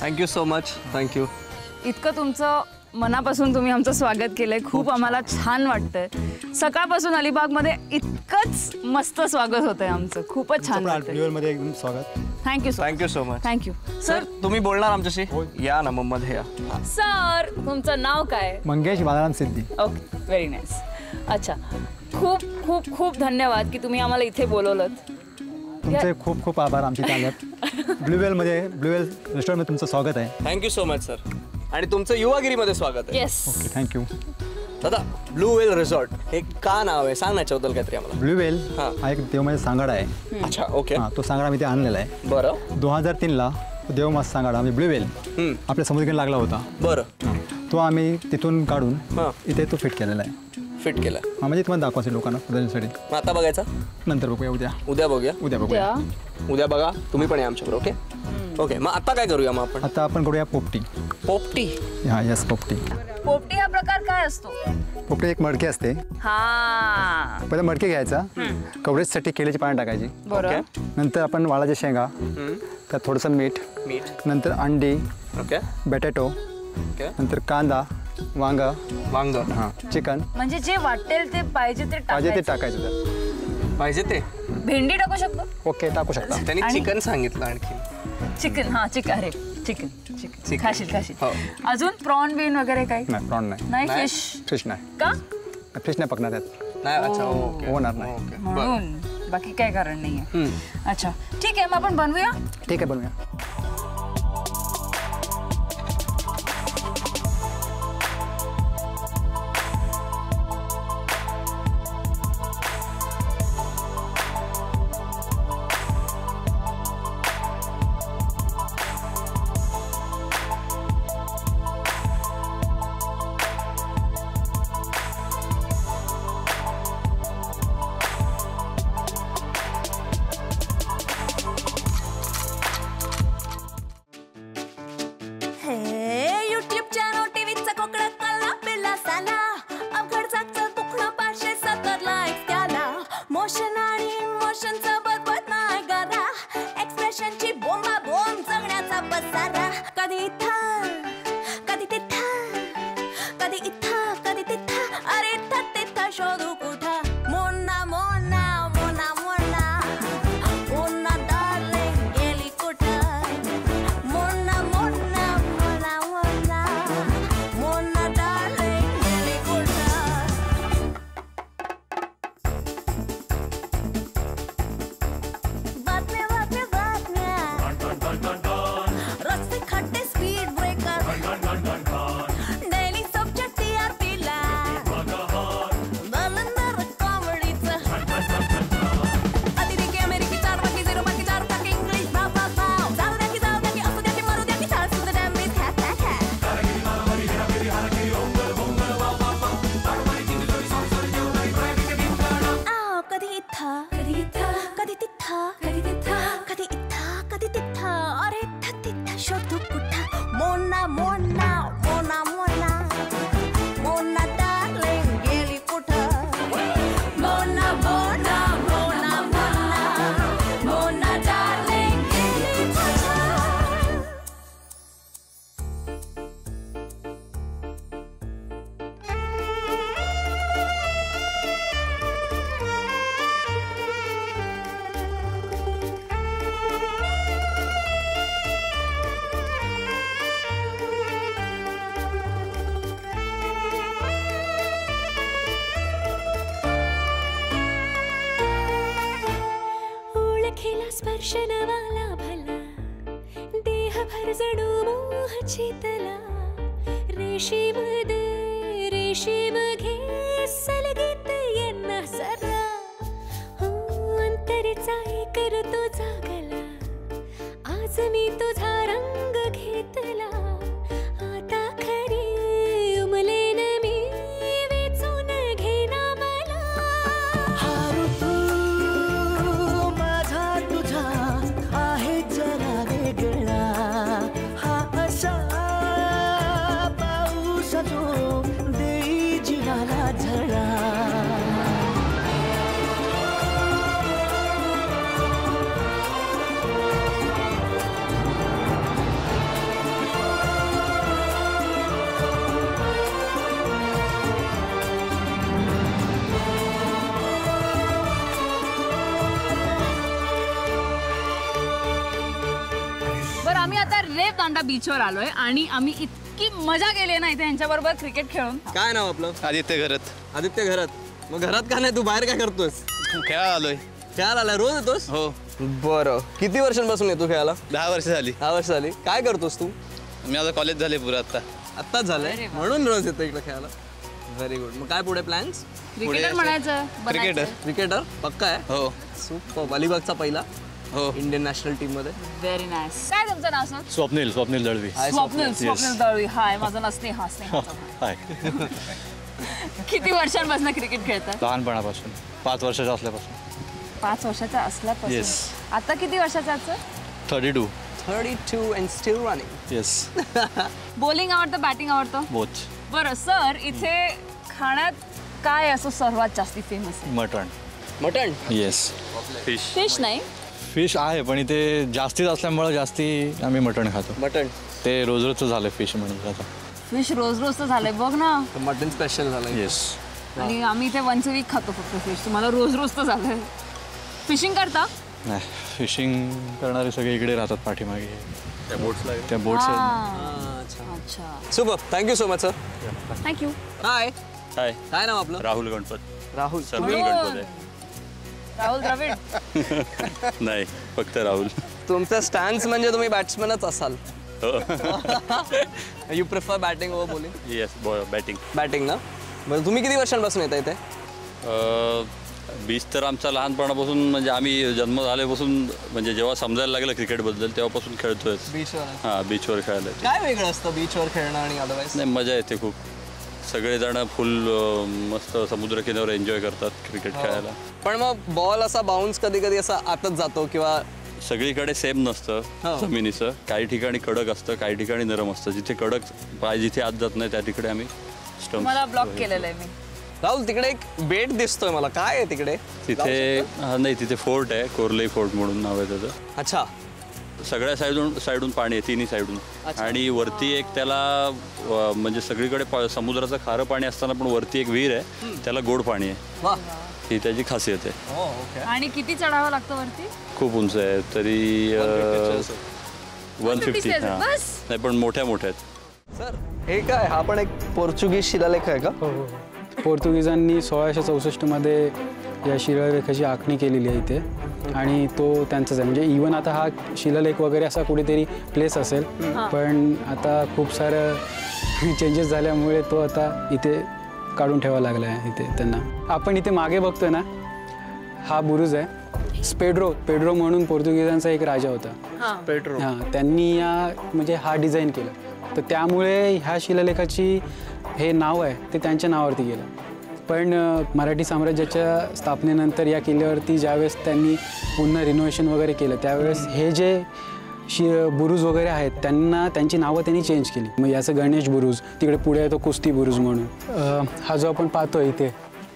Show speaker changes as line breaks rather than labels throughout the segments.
Thank you so much. Thank you.
इतकं तुमचं मनापासून तुम्ही आमचं स्वागत केलंय. खूप आम्हाला छान वाटतंय. सकाळपासून अलिबागमध्ये इतकंच मस्त स्वागत होतंय आमचं. खूपच छान वाटतंय.
मध्ये एकदम स्वागत.
Thank you so much.
Thank you
sir. तुम्ही बोलणार आमच्याशी? या ना मध्ये या.
सर तुमचं नाव काय?
Mangesh Balaram Siddhi.
Okay very nice. अच्छा खूप खूप खूप धन्यवाद की तुम्ही आम्हाला इथे बोलवलं.
तुमचे खूप खूप आभार आमच्या इथे आल्यात. ब्लूवेल रेस्टॉरंटमध्ये तुमचं स्वागत आहे.
Thank you so much sir. आणि तुमचं युवागिरीमध्ये स्वागत आहे.
येस.
Okay thank you.
दादा ब्लू व्हेल रिसॉर्ट हे का नाव आहे सांग याच्याबद्दल काहीतरी आम्हाला.
ब्लूवेल हा एक देवमाचा सांगाडा आहे.
अच्छा ओके.
हां तो सांगाडा मी ते आणलेला आहे.
बरं.
2003ला देवमाचा सांगाडा म्हणजे ब्लूवेल आपल्या समुद्रात लागला होता.
बरं.
तो आम्ही तिथून काढून इथे तो फिट केलेला आहे.
फिट केला.
हां म्हणजे तुम्हाला दाखवायचं लोकांना प्रदर्शनासाठी.
मग आता बघायचा?
नंतर बघूया.
उद्या बघूया. उद्या बघा. तुम्ही पण या आमच्याबरोबर. Okay okay. मग आता काय करूया मग आपण?
आता आपण करूया पोपटी.
पोपटी?
हां यस पोपटी.
पोपटी हा प्रकार काय असतो?
पोपटी एक मडके असते.
हा
पहिला मडके घ्यायचा. कवरेजसाठी केळीची पानं टाकायची.
बरं.
नंतर आपण वाळाच्या शेंगा, त्यात थोडंसं मीठ, नंतर अंडी,
ओके,
बटाटो, नंतर कांदा, वांग, हां चिकन.
म्हणजे जे वाटेल ते पाहिजे ते
टाकायचं त्यात.
पाहिजे ते.
भेंडी टाकू शकतो?
ओके टाकू शकता.
त्यांनी चिकन सांगितलं आणखी.
चिकन. हां चिकन. अरे चिकन खाशील. अजून प्रॉन बीन वगैरे काही?
नाही प्रॉन नाही. फिश नाही.
का?
फिश नाही पकणार त्यात.
नाही. अच्छा ओके.
होणार नाही
म्हणून बाकी काय कारण नाहीये. अच्छा ठीक आहे मग आपण बनवूया.
ठीक आहे बनवूया.
स्पर्शनवाला भला देह भर जणू मोह चेतला रेशीम घे सलगीत येना सरा अंतरीचा एक ऋतू जागला आज मी तुझा रंग घेतला आता खरी उमलेन मी वेचून घेना मला हा ऋतू माझा तुझा आहे जरा वेगळा हा असा पाऊस जो देई जीवाला झळा
रेवदांडा बीचवर आलोय आणि आम्ही इतकी मजा केली ना इथे यांच्याबरोबर क्रिकेट खेळून.
काय नाव आपलं?
आदित्य घरात
आदित्य घरात. मग घरात का नाही, तू बाहेर काय करतोस?
खेळायला आलोय.
खेळायला आलाय? रोज येतोस?
हो.
बरं, किती वर्षांपासून येतो खेळायला?
10 वर्ष झाली.
10 वर्ष झाली. काय करतोस तू?
मी आता कॉलेज झाले पुरं आता.
आत्ताच झालंय म्हणून रोज येतो इकडे खेळायला. Very good. मग काय पुढे प्लॅन्स?
क्रिकेटर म्हणायचं.
क्रिकेटर.
क्रिकेटर पक्का आहे?
हो
सुपर. अलिबागचा पहिला
हो.
इंडियन नॅशनल टीम मध्ये.
Very nice. काय तुमचं नाव सर?
स्वप्नील दळवी.
हाय
स्वप्नील दळवी. हाय, माझं नाव स्नेहा.
हाय.
किती वर्षांपासून क्रिकेट खेळतात?
लहानपणापासून 5 वर्षाच्या असल्यापासून.
5 वर्षाचा असल्यापासून. आता किती वर्षाचा आहे?
32.
32 and still running.
Yes.
Bowling आवडतं, बॅटिंग आवडतं?
बोथ.
बरं सर, इथे खाण्यात काय असं सर्वात जास्ती फेमस आहे?
मटण.
मटण.
येस.
फिश नाही.
फिश आहे पण इथे जास्तीत असल्यामुळे जास्ती आम्ही मटण खातो.
मटण.
ते रोजचं झालं फिश म्हणजे आता.
फिश रोज रोज तर झालंय बघ ना.
मटण स्पेशल झालं.
येस.
आणि आम्ही इथे वन्स अ वीक खातो फक्त फिश. तुम्हाला रोज रोज तर झालंय. फिशिंग करता?
नाही, फिशिंग करणारे सगळे इकडे राहतात पाठीमागे. त्या बोट्स
अच्छा.
Super. Thank you so much sir.
Thank you.
Hi.
Hi.
काय नाव आपलं?
राहुल गणपत.
राहुल.
सरनेम गणपत आहे.
राहुल द्रविड.
नाही, फक्त राहुल.
तुमचा स्टॅन्स म्हणजे तुम्ही बॅट्समनच असाल. You prefer batting over bowling?
Yes batting.
Batting ना. बरं, तुम्ही किती वर्षांपासून येता इथे?
बीच तर आमचा लहानपणापासून म्हणजे आम्ही जन्म झाल्यापासून म्हणजे जेव्हा समजायला लागलं क्रिकेटबद्दल तेव्हापासून खेळतोय.
बीचवर.
हां, बीचवर खेळायला.
काय वेगळं असतं बीचवर खेळणं आणि अदरवाईज?
नाही, मजा येते खूप. सगळेजण फुल मस्त समुद्रकिनाऱ्यावर एन्जॉय करतात क्रिकेट खेळायला.
पण मग बॉल असा बाउन्स कधी कधी असा आतच जातो किंवा
सगळीकडे सेम नसतं जमिनीचं. काही ठिकाणी कडक असतं, काही ठिकाणी नरम असतं. जिथे कडक पाय जिथे आत जात नाही त्या तिकडे आम्ही
मला ब्लॉक केलेलं आहे मी.
राहुल, तिकडे एक बेट दिसतोय मला. काय आहे तिकडे?
तिथे नाही, तिथे फोर्ट आहे, कोरलई फोर्ट म्हणून नाव आहे त्याचं.
अच्छा.
सगळ्या साईडून पाणी आहे, तिन्ही साईडून. आणि वरती एक त्याला म्हणजे सगळीकडे समुद्राचं खारं पाणी असताना पण वरती एक विहीर आहे, त्याला गोड पाणी आहे.
वा.
ही त्याची खासियत आहे.
हो, ओके.
आणि किती चढावं लागतं वरती?
खूप उंच आहे, तरी 150. हां,
बस.
नाही पण मोठ्या आहेत.
सर, हे काय? हा पण एक पोर्चुगीज शिलालेख आहे का?
हो हो. पोर्तुगीजांनी 1664मध्ये या शिलालेखाची आखणी केलेली आहे इथे आणि तो त्यांचाच आहे. म्हणजे इवन आता हा शिलालेख वगैरे असा कुठेतरी प्लेस असेल, पण आता खूप सारं चेंजेस झाल्यामुळे तो आता इथे काढून ठेवावा लागला आहे इथे त्यांना. आपण इथे मागे बघतोय ना, हा बुरुज आहे. पेड्रो म्हणून पोर्तुगीजांचा एक राजा होता.
पेट्रो.
हां, त्यांनी म्हणजे हा डिझाईन केला. तर त्यामुळे ह्या शिलालेखाची हे नाव आहे ते त्यांच्या नावावरती गेलं. पण मराठी साम्राज्याच्या स्थापनेनंतर या किल्ल्यावरती ज्यावेळेस त्यांनी पुन्हा रिनोव्हेशन वगैरे केलं त्यावेळेस हे जे बुरुज वगैरे आहेत त्यांची नावं त्यांनी चेंज केली. मग याचं गणेश बुरुज, तिकडे पुढे आहे तो कुस्ती बुरुज म्हणून. हा जो आपण पाहतो इथे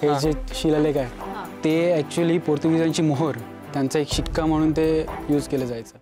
हे जे शिलालेख आहे ते ॲक्च्युली पोर्तुगीजांची मोहर, त्यांचा एक शिक्का म्हणून ते यूज केलं जायचं.